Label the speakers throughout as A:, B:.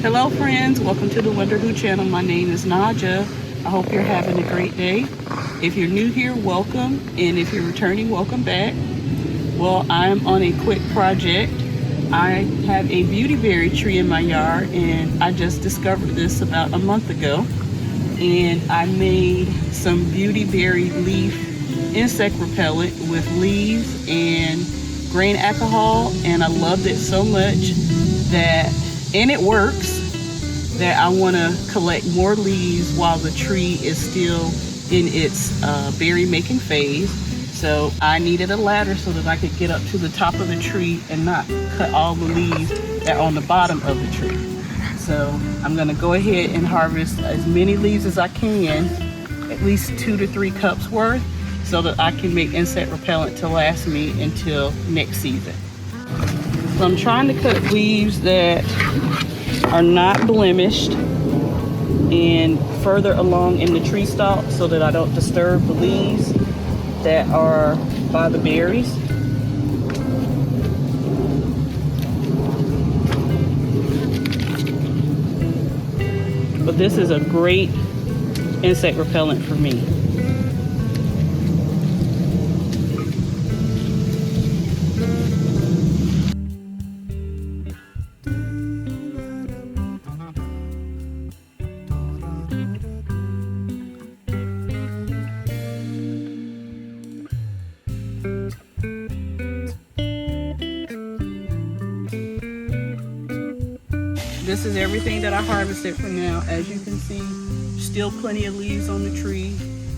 A: Hello friends, welcome to the Wonder Who channel. My name is Naja. I hope you're having a great day. If you're new here, welcome, and if you're returning, welcome back. Well, I'm on a quick project. I have a beautyberry tree in my yard, and I just discovered this about a month ago. And I made some beautyberry leaf insect repellent with leaves and grain alcohol, and I loved it so much that, and it works, that I want to collect more leaves while the tree is still in its berry making phase. So I needed a ladder so that I could get up to the top of the tree and not cut all the leaves that are on the bottom of the tree. So I'm going to go ahead and harvest as many leaves as I can, at least 2 to 3 cups worth, so that I can make insect repellent to last me until next season. So I'm trying to cut leaves that are not blemished and further along in the tree stalk so that I don't disturb the leaves that are by the berries. But this is a great insect repellent for me. This is everything that I harvested for now. As you can see, still plenty of leaves on the tree.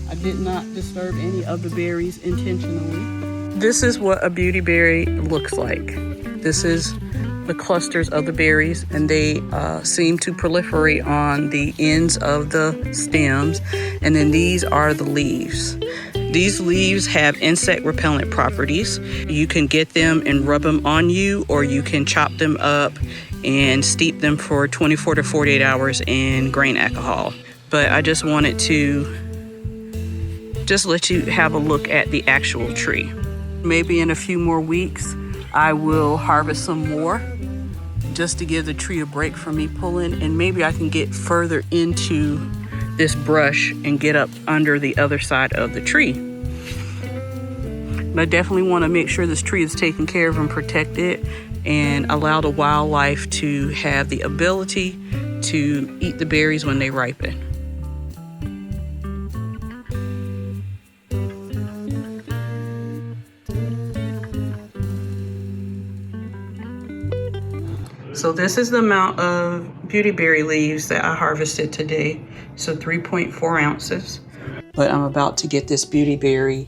A: I did not disturb any of the berries intentionally. This is what a beautyberry looks like. This is the clusters of the berries, and they seem to proliferate on the ends of the stems. And then these are the leaves. These leaves have insect repellent properties. You can get them and rub them on you, or you can chop them up and steep them for 24 to 48 hours in grain alcohol. But I just wanted to just let you have a look at the actual tree. Maybe in a few more weeks, I will harvest some more just to give the tree a break from me pulling, and maybe I can get further into this brush and get up under the other side of the tree. But I definitely want to make sure this tree is taken care of and protected, and allow the wildlife to have the ability to eat the berries when they ripen. So this is the amount of beautyberry leaves that I harvested today. So 3.4 ounces. But I'm about to get this beautyberry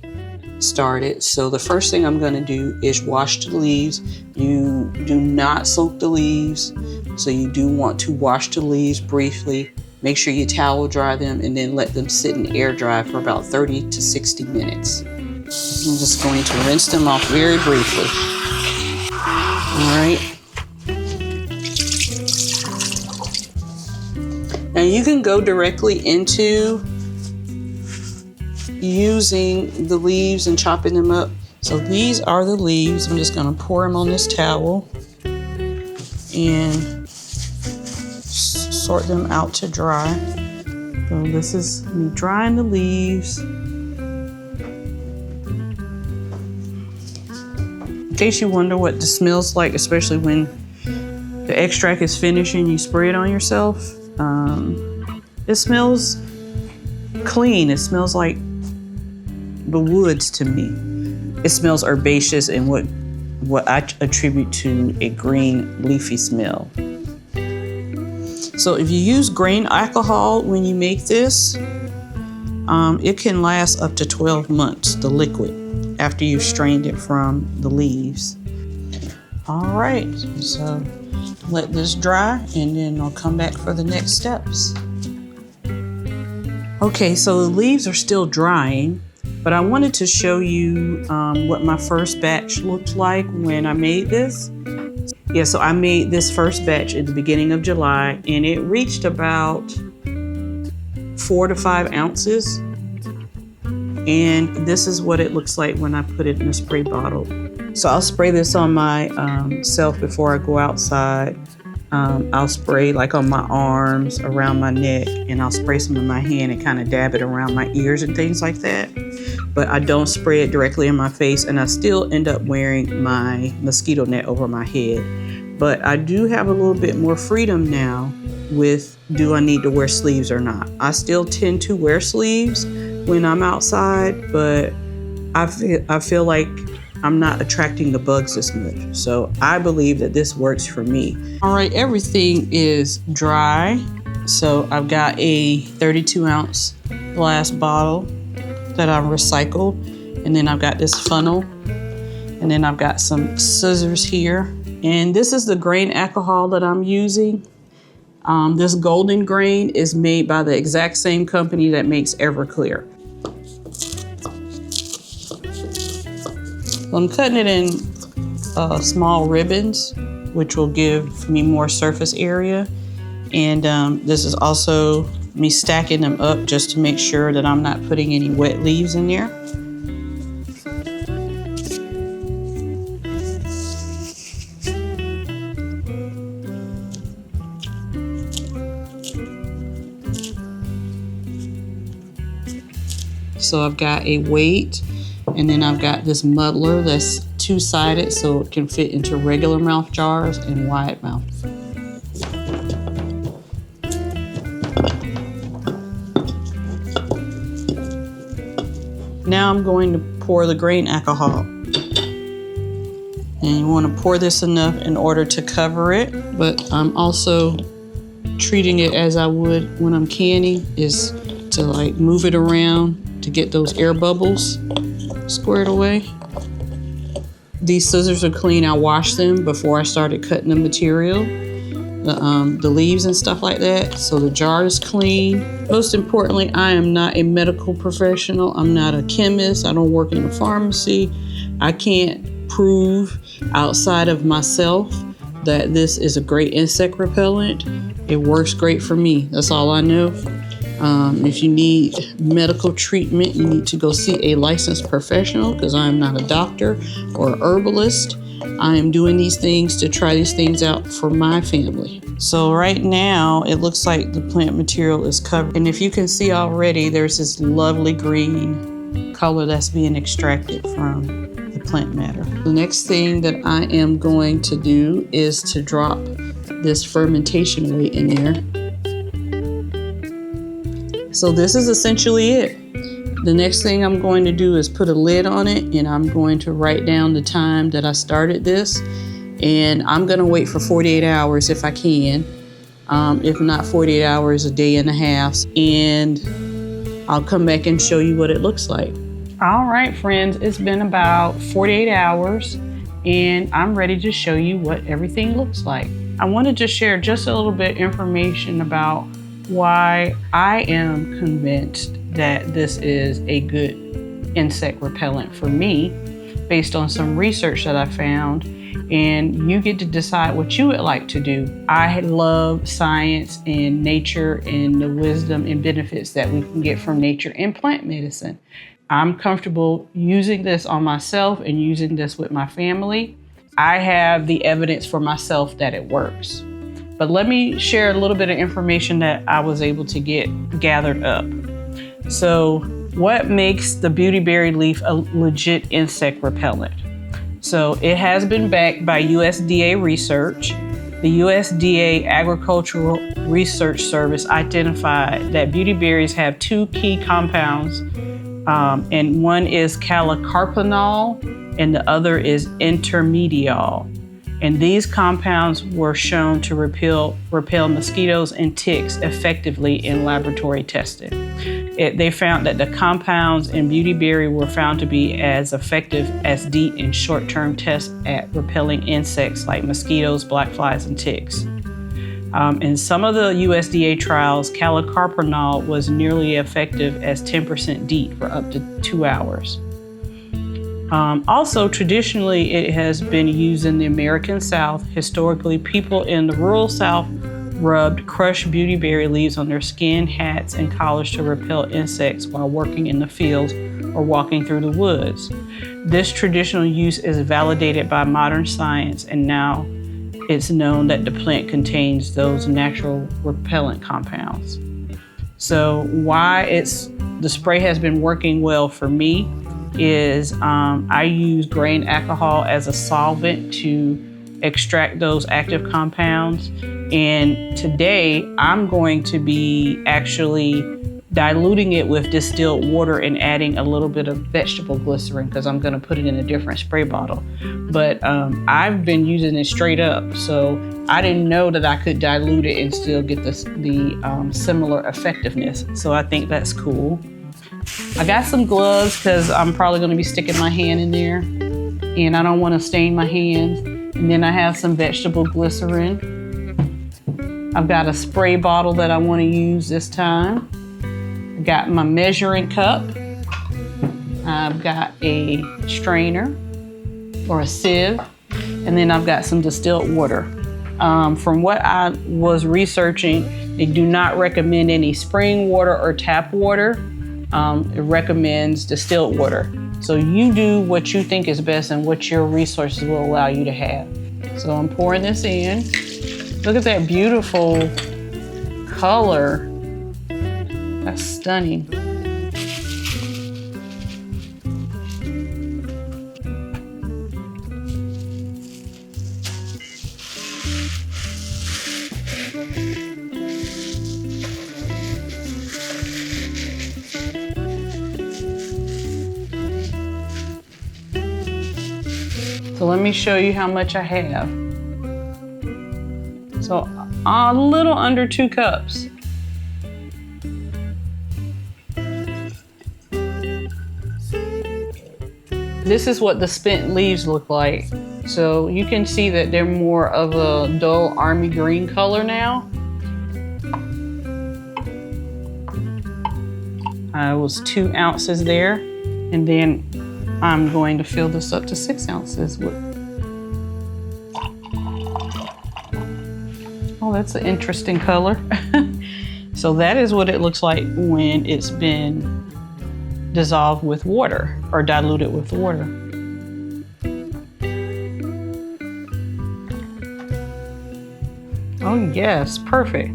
A: started. So the first thing I'm going to do is wash the leaves. You do not soak the leaves, so you do want to wash the leaves briefly. Make sure you towel dry them and then let them sit in air dry for about 30 to 60 minutes. I'm just going to rinse them off very briefly. All right. Now you can go directly into using the leaves and chopping them up. So these are the leaves. I'm just going to pour them on this towel and sort them out to dry. So this is me drying the leaves. In case you wonder what this smells like, especially when the extract is finished and you spray it on yourself, it smells clean. It smells like the woods to me. It smells herbaceous and what I attribute to a green leafy smell. So if you use grain alcohol when you make this, it can last up to 12 months, the liquid, after you've strained it from the leaves. All right, so let this dry and then I'll come back for the next steps. Okay, so the leaves are still drying, but I wanted to show you what my first batch looked like when I made this. Yeah, so I made this first batch at the beginning of July, and it reached about 4 to 5 ounces. And this is what it looks like when I put it in a spray bottle. So I'll spray this on my self before I go outside. I'll spray like on my arms, around my neck, and I'll spray some in my hand and kind of dab it around my ears and things like that. But I don't spray it directly in my face, and I still end up wearing my mosquito net over my head. But I do have a little bit more freedom now with, do I need to wear sleeves or not? I still tend to wear sleeves when I'm outside, but I feel like I'm not attracting the bugs as much. So I believe that this works for me. All right, everything is dry. So I've got a 32 ounce glass bottle that I recycled. And then I've got this funnel. And then I've got some scissors here. And this is the grain alcohol that I'm using. This golden grain is made by the exact same company that makes Everclear. I'm cutting it in small ribbons, which will give me more surface area. And this is also me stacking them up just to make sure that I'm not putting any wet leaves in there. So I've got a weight. And then I've got this muddler that's two-sided so it can fit into regular mouth jars and wide mouth. Now I'm going to pour the grain alcohol. And you want to pour this enough in order to cover it, but I'm also treating it as I would when I'm canning, is to like move it around to get those air bubbles squared away. These scissors are clean. I washed them before I started cutting the material, the leaves and stuff like that. So the jar is clean. Most importantly, I am not a medical professional. I'm not a chemist. I don't work in a pharmacy. I can't prove outside of myself that this is a great insect repellent. It works great for me. That's all I know. If you need medical treatment, you need to go see a licensed professional, because I am not a doctor or a herbalist. I am doing these things to try these things out for my family. So right now, it looks like the plant material is covered. And if you can see already, there's this lovely green color that's being extracted from the plant matter. The next thing that I am going to do is to drop this fermentation weight in there. So this is essentially it. The next thing I'm going to do is put a lid on it, and I'm going to write down the time that I started this. And I'm gonna wait for 48 hours if I can. If not 48 hours, a day and a half. And I'll come back and show you what it looks like. All right, friends, it's been about 48 hours and I'm ready to show you what everything looks like. I wanted to share just a little bit information about why I am convinced that this is a good insect repellent for me, based on some research that I found, and you get to decide what you would like to do. I love science and nature and the wisdom and benefits that we can get from nature and plant medicine. I'm comfortable using this on myself and using this with my family. I have the evidence for myself that it works. But let me share a little bit of information that I was able to get gathered up. So what makes the Beautyberry leaf a legit insect repellent? So it has been backed by USDA research. The USDA Agricultural Research Service identified that beautyberries have two key compounds, and one is Callicarpenal and the other is Intermedeol. And these compounds were shown to repel mosquitoes and ticks effectively in laboratory testing. They found that the compounds in Beautyberry were found to be as effective as DEET in short-term tests at repelling insects like mosquitoes, black flies, and ticks. In some of the USDA trials, Callicarpenal was nearly effective as 10% DEET for up to 2 hours. Also, traditionally, it has been used in the American South. Historically, people in the rural South rubbed crushed beautyberry leaves on their skin, hats, and collars to repel insects while working in the fields or walking through the woods. This traditional use is validated by modern science and now it's known that the plant contains those natural repellent compounds. So why the spray has been working well for me is I use grain alcohol as a solvent to extract those active compounds. And today I'm going to be actually diluting it with distilled water and adding a little bit of vegetable glycerin because I'm going to put it in a different spray bottle. But I've been using it straight up, so I didn't know that I could dilute it and still get the similar effectiveness. So I think that's cool. I got some gloves because I'm probably going to be sticking my hand in there and I don't want to stain my hands. And then I have some vegetable glycerin. I've got a spray bottle that I want to use this time. I got my measuring cup. I've got a strainer or a sieve. And then I've got some distilled water. From what I was researching, they do not recommend any spring water or tap water. It recommends distilled water. So you do what you think is best and what your resources will allow you to have. So I'm pouring this in. Look at that beautiful color. That's stunning. So let me show you how much I have. So a little under 2 cups. This is what the spent leaves look like. So you can see that they're more of a dull army green color now. I was 2 ounces there, and then I'm going to fill this up to 6 ounces with. Oh, that's an interesting color. So that is what it looks like when it's been dissolved with water or diluted with water. Oh yes, perfect.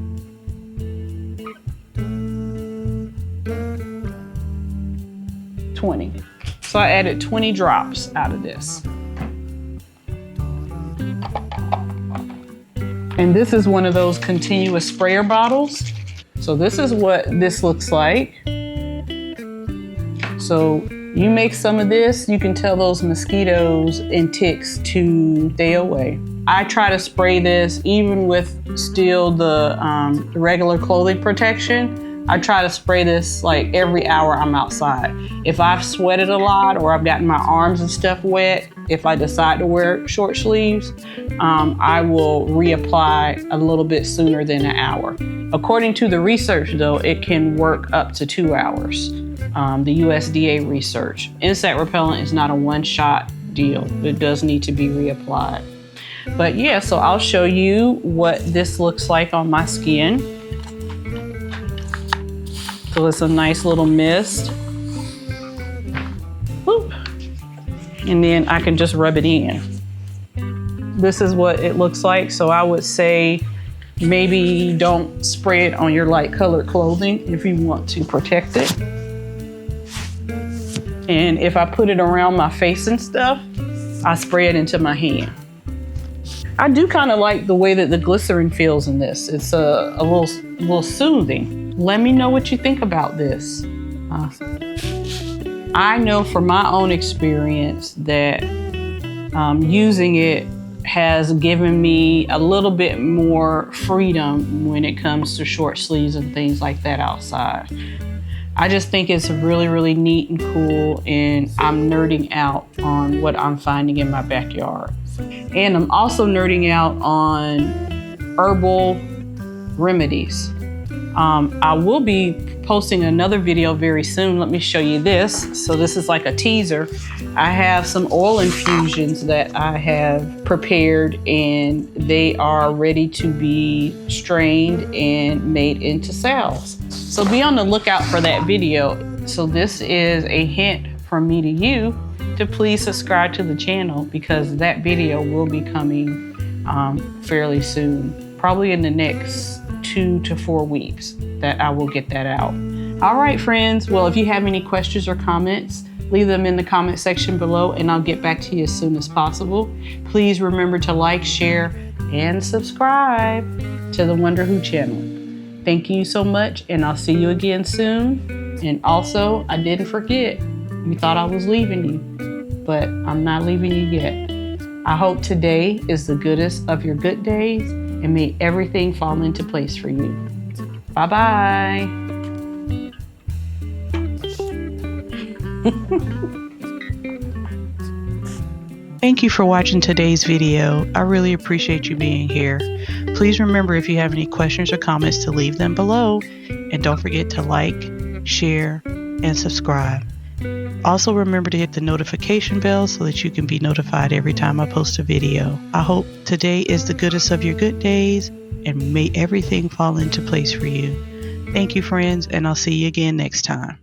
A: So I added 20 drops out of this. And this is one of those continuous sprayer bottles. So this is what this looks like. So you make some of this, you can tell those mosquitoes and ticks to stay away. I try to spray this even with still the regular clothing protection. I try to spray this like every hour I'm outside. If I've sweated a lot or I've gotten my arms and stuff wet, if I decide to wear short sleeves, I will reapply a little bit sooner than an hour. According to the research though, it can work up to 2 hours. The USDA research. Insect repellent is not a one-shot deal. It does need to be reapplied. But yeah, so I'll show you what this looks like on my skin. So it's a nice little mist. Whoop. And then I can just rub it in. This is what it looks like. So I would say maybe don't spray it on your light colored clothing if you want to protect it. And if I put it around my face and stuff, I spray it into my hand. I do kind of like the way that the glycerin feels in this. It's a little soothing. Let me know what you think about this. I know from my own experience that using it has given me a little bit more freedom when it comes to short sleeves and things like that outside. I just think it's really, really neat and cool, and I'm nerding out on what I'm finding in my backyard. And I'm also nerding out on herbal remedies. I will be posting another video very soon. Let me show you this. So this is like a teaser. I have some oil infusions that I have prepared, and they are ready to be strained and made into salves. So be on the lookout for that video. So this is a hint from me to you to please subscribe to the channel, because that video will be coming fairly soon, probably in the next 2 to 4 weeks that I will get that out. All right, friends. Well, if you have any questions or comments, leave them in the comment section below and I'll get back to you as soon as possible. Please remember to like, share, and subscribe to the Wonder Who channel. Thank you so much, and I'll see you again soon. And also, I didn't forget, you thought I was leaving you, but I'm not leaving you yet. I hope today is the goodest of your good days, and may everything fall into place for you. Bye-bye. Thank you for watching today's video. I really appreciate you being here. Please remember, if you have any questions or comments, to leave them below. And don't forget to like, share, and subscribe. Also remember to hit the notification bell so that you can be notified every time I post a video. I hope today is the goodest of your good days, and may everything fall into place for you. Thank you, friends, and I'll see you again next time.